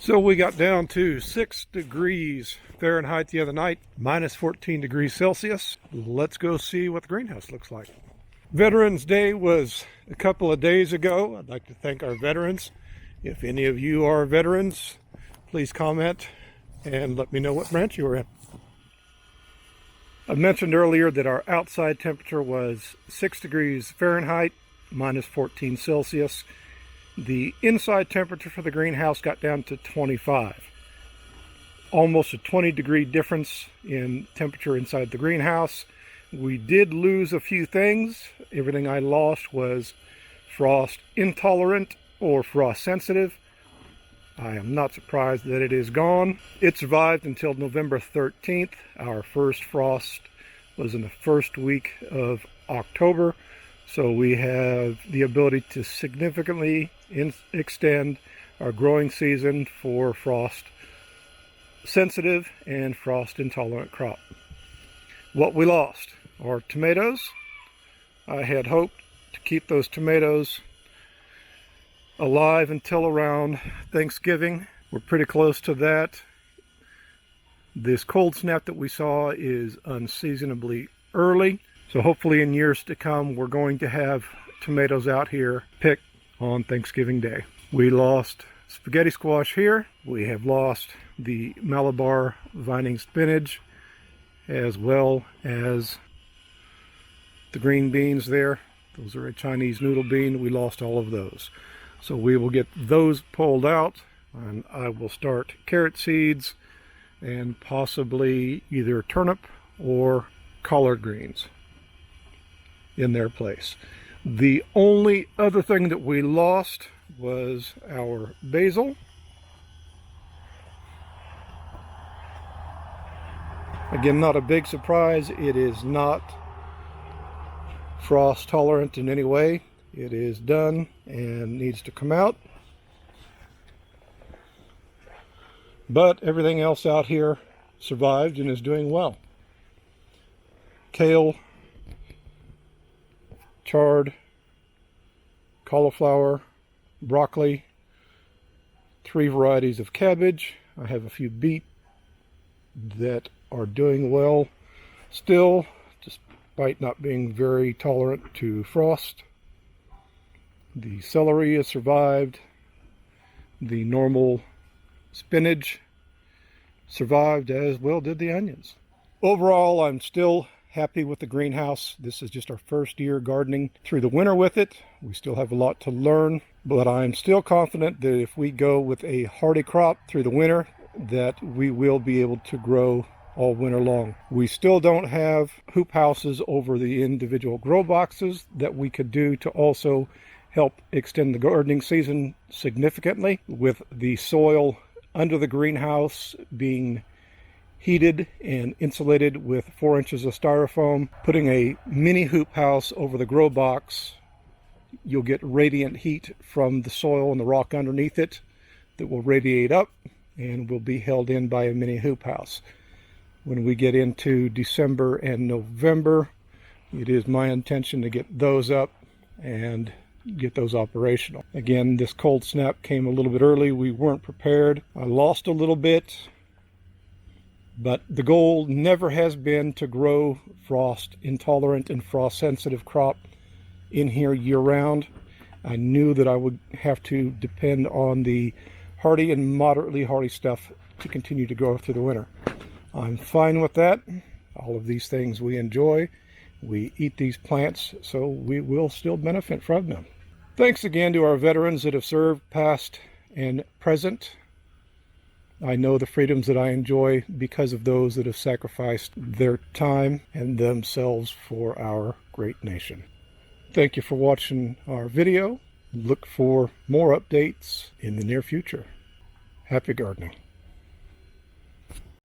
So we got down to 6 degrees Fahrenheit the other night, minus 14 degrees Celsius. Let's go see what the greenhouse looks like. Veterans Day was a couple of days ago. I'd like to thank our veterans. If any of you are veterans, please comment and let me know what branch you were in. I mentioned earlier that our outside temperature was 6 degrees Fahrenheit, minus 14 Celsius. The inside temperature for the greenhouse got down to 25. Almost a 20-degree difference in temperature inside the greenhouse. We did lose a few things. Everything I lost was frost intolerant or frost sensitive. I am not surprised that it is gone. It survived until November 13th. Our first frost was in the first week of October. So we have the ability to significantly extend our growing season for frost sensitive and frost intolerant crop. What we lost are tomatoes. I had hoped to keep those tomatoes alive until around Thanksgiving. We're pretty close to that. This cold snap that we saw is unseasonably early. So hopefully in years to come, we're going to have tomatoes out here picked on Thanksgiving Day. We lost spaghetti squash here. We have lost the Malabar vining spinach, as well as the green beans there. Those are a Chinese noodle bean. We lost all of those. So we will get those pulled out, and I will start carrot seeds and possibly either turnip or collard greens in their place. The only other thing that we lost was our basil. Again, not a big surprise. It is not frost tolerant in any way. It is done and needs to come out. But everything else out here survived and is doing well. Kale, chard, cauliflower, broccoli, 3 varieties of cabbage. I have a few beet that are doing well still, despite not being very tolerant to frost. The celery has survived. The normal spinach survived, as well did the onions. Overall, I'm still happy with the greenhouse. This is just our first year gardening through the winter with it. We still have a lot to learn, but I'm still confident that if we go with a hardy crop through the winter, that we will be able to grow all winter long. We still don't have hoop houses over the individual grow boxes that we could do to also help extend the gardening season significantly, with the soil under the greenhouse being heated and insulated with 4 inches of styrofoam. Putting a mini hoop house over the grow box, you'll get radiant heat from the soil and the rock underneath it that will radiate up and will be held in by a mini hoop house. When we get into December and November, it is my intention to get those up and get those operational. Again, this cold snap came a little bit early. We weren't prepared. I lost a little bit, but the goal never has been to grow frost intolerant and frost sensitive crop in here year round. I knew that I would have to depend on the hardy and moderately hardy stuff to continue to grow through the winter. I'm fine with that. All of these things we enjoy. We eat these plants, so we will still benefit from them. Thanks again to our veterans that have served past and present. I know the freedoms that I enjoy because of those that have sacrificed their time and themselves for our great nation. Thank you for watching our video. Look for more updates in the near future. Happy gardening.